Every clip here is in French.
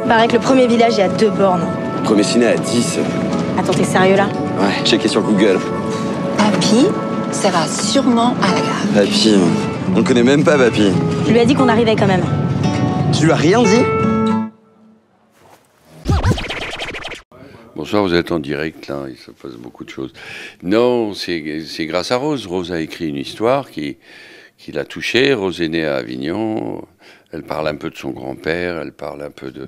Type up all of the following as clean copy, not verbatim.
Paraît que le premier village est à 2 bornes. Premier ciné à 10. Attends, t'es sérieux là? Ouais, checké sur Google. Papy sera sûrement à la gare. Papy, on le connaît même pas, Papy. Je lui ai dit qu'on arrivait quand même. Tu lui as rien dit? Bonsoir, vous êtes en direct, là, il se passe beaucoup de choses. Non, c'est grâce à Rose. Rose a écrit une histoire qui l'a touchée. Rose est née à Avignon. Elle parle un peu de son grand-père, elle parle un peu de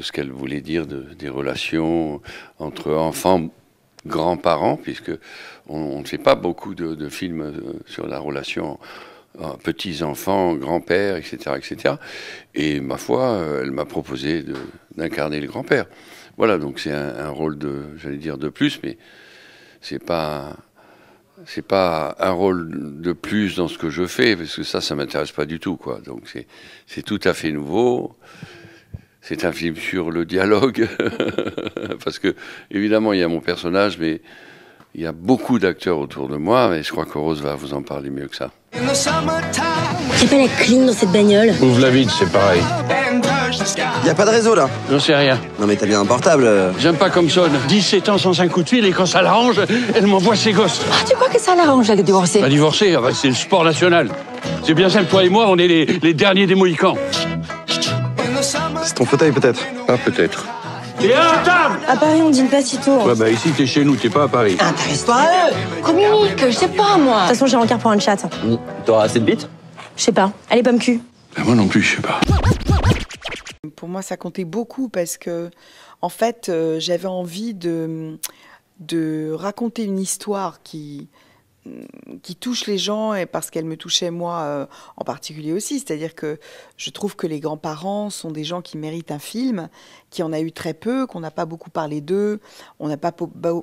ce qu'elle voulait dire, des relations entre enfants, grands-parents, puisque on ne fait pas beaucoup de films sur la relation petits-enfants, grands-pères, etc., etc. Et ma foi, elle m'a proposé d'incarner le grand-père. Voilà, donc c'est un rôle j'allais dire de plus, mais c'est pas un rôle de plus dans ce que je fais, parce que ça m'intéresse pas du tout, quoi. Donc c'est tout à fait nouveau. C'est un film sur le dialogue, parce que évidemment il y a mon personnage, mais il y a beaucoup d'acteurs autour de moi, et je crois que Rose va vous en parler mieux que ça. J'ai pas la clim dans cette bagnole. Ouvre la vide, c'est pareil. Y a pas de réseau, là? J'en sais rien. Non, mais t'as bien un portable. J'aime pas comme sonne. 17 ans sans un coup de fil et quand ça l'arrange, elle m'envoie ses gosses. Ah, tu crois que ça l'arrange, de divorcer? Pas divorcer, ah bah, c'est le sport national. C'est bien simple, toi et moi, on est les derniers des Mohicans. C'est ton fauteuil, peut-être? Ah, peut-être. Et à la table! À Paris, on dîne pas si tôt. Ouais, bah ici, t'es chez nous, t'es pas à Paris. Intéresse-toi à eux. Communique, je sais pas, moi. De toute façon, j'ai rencard pour un chat. T'auras assez de bites? Je sais pas. Allez, pomme cul. Ben, moi non plus, je sais pas. Pour moi, ça comptait beaucoup parce que, en fait, j'avais envie de raconter une histoire qui touche les gens et parce qu'elle me touchait moi en particulier aussi. C'est-à-dire que je trouve que les grands-parents sont des gens qui méritent un film, qui en a eu très peu, qu'on n'a pas beaucoup parlé d'eux, on n'a pas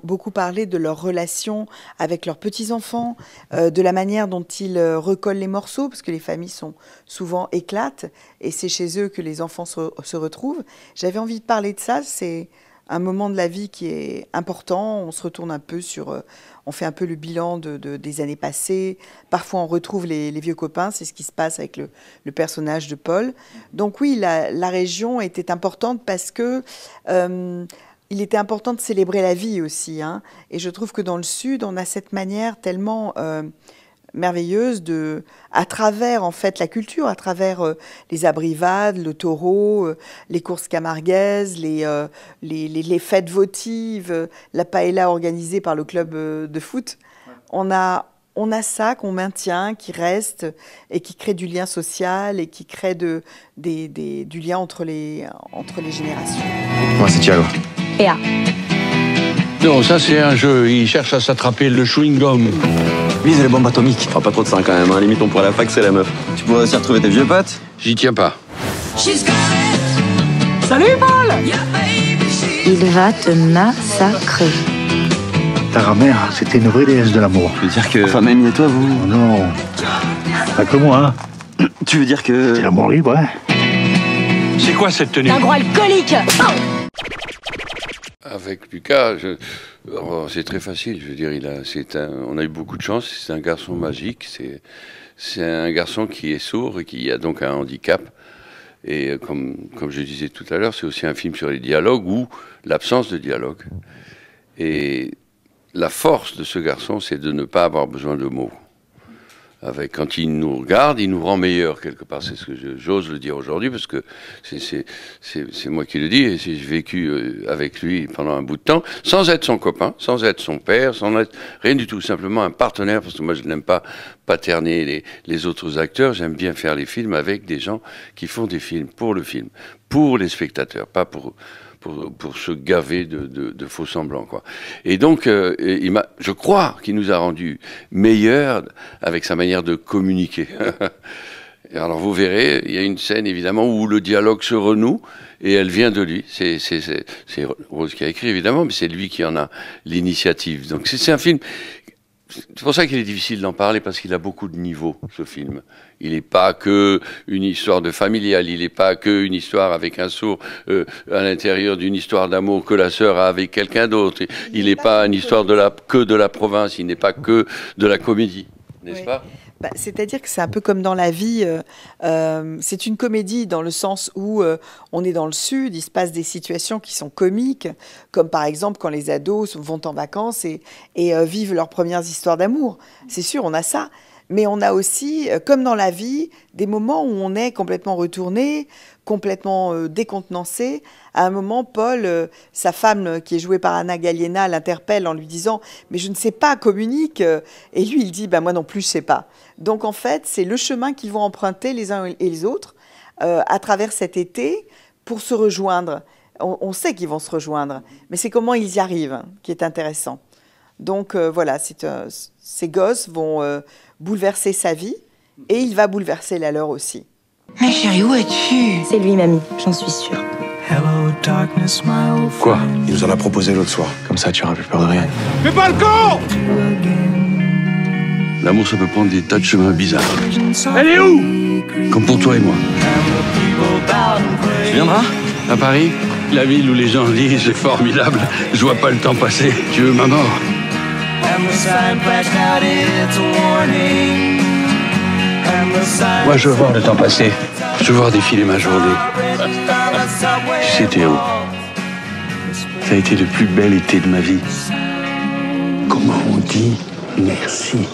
beaucoup parlé de leur relation avec leurs petits-enfants, de la manière dont ils recollent les morceaux, parce que les familles sont souvent éclatent et c'est chez eux que les enfants se retrouvent. J'avais envie de parler de ça, c'est un moment de la vie qui est important, on se retourne un peu on fait un peu le bilan des années passées, parfois on retrouve les vieux copains, c'est ce qui se passe avec le personnage de Paul. Donc oui, la région était importante parce que il était important de célébrer la vie aussi, hein. Et je trouve que dans le Sud, on a cette manière tellement merveilleuse à travers en fait la culture, à travers les abrivades, le taureau, les courses camarguaises, les fêtes votives, la paella organisée par le club de foot. On a ça qu'on maintient, qui reste et qui crée du lien social et qui crée du lien entre les générations. Moi, c'est Thiago. Péa. Non, ça c'est un jeu, il cherche à s'attraper le chewing-gum. Vise les bombes atomiques. Enfin, pas trop de ça quand même, hein. Limite on pourrait la fac, c'est la meuf. Tu pourrais aussi retrouver tes vieux potes? J'y tiens pas. Salut, Paul! Il va te massacrer. Ta mère, c'était une vraie déesse de l'amour. Tu veux dire que... Enfin, mamie et toi, vous... Oh non, pas que moi, hein. Tu veux dire que... C'est l'amour libre, hein. C'est quoi cette tenue? Un gros alcoolique. Avec Lucas, c'est très facile. Je veux dire, on a eu beaucoup de chance. C'est un garçon magique. C'est un garçon qui est sourd et qui a donc un handicap. Et comme je disais tout à l'heure, c'est aussi un film sur les dialogues ou l'absence de dialogue. Et la force de ce garçon, c'est de ne pas avoir besoin de mots. Quand il nous regarde, il nous rend meilleurs quelque part. C'est ce que j'ose le dire aujourd'hui parce que c'est moi qui le dis et j'ai vécu avec lui pendant un bout de temps, sans être son copain, sans être son père, sans être rien du tout, simplement un partenaire parce que moi je n'aime pas paterner les autres acteurs. J'aime bien faire les films avec des gens qui font des films pour le film, pour les spectateurs, pas pour se gaver de faux semblants, quoi. Et donc, je crois qu'il nous a rendus meilleurs avec sa manière de communiquer. Et alors, vous verrez, il y a une scène, évidemment, où le dialogue se renoue, et elle vient de lui. C'est Rose qui a écrit, évidemment, mais c'est lui qui en a l'initiative. Donc, c'est un film... C'est pour ça qu'il est difficile d'en parler, parce qu'il a beaucoup de niveaux, ce film. Il n'est pas que une histoire de familiale, il n'est pas que une histoire avec un sourd à l'intérieur d'une histoire d'amour que la sœur a avec quelqu'un d'autre. Il n'est pas une histoire que de la province, il n'est pas que de la comédie, n'est-ce pas ? C'est-à-dire que c'est un peu comme dans la vie, c'est une comédie dans le sens où on est dans le sud, il se passe des situations qui sont comiques, comme par exemple quand les ados vont en vacances et vivent leurs premières histoires d'amour. C'est sûr, on a ça. Mais on a aussi, comme dans la vie, des moments où on est complètement retourné, complètement décontenancé. À un moment, Paul, sa femme qui est jouée par Anna Galliena, l'interpelle en lui disant « Mais je ne sais pas, communique !» Et lui, il dit « Moi non plus, je ne sais pas. » Donc en fait, c'est le chemin qu'ils vont emprunter les uns et les autres à travers cet été pour se rejoindre. On sait qu'ils vont se rejoindre, mais c'est comment ils y arrivent qui est intéressant. Donc voilà, ces gosses vont bouleverser sa vie et il va bouleverser la leur aussi. Mais chérie, où es-tu? C'est lui, mamie, j'en suis sûre. Quoi? Il nous en a proposé l'autre soir. Comme ça, tu n'auras plus peur de rien. Fais pas le con! L'amour, ça peut prendre des tas de chemins bizarres. Elle est où? Comme pour toi et moi. Tu viendras? À Paris, la ville où les gens disent c'est formidable, je vois pas le temps passer. Tu veux ma mort? Moi, je veux voir le temps passer. Je veux voir défiler ma journée. Tu sais, Théo, ça a été le plus bel été de ma vie. Comment on dit merci?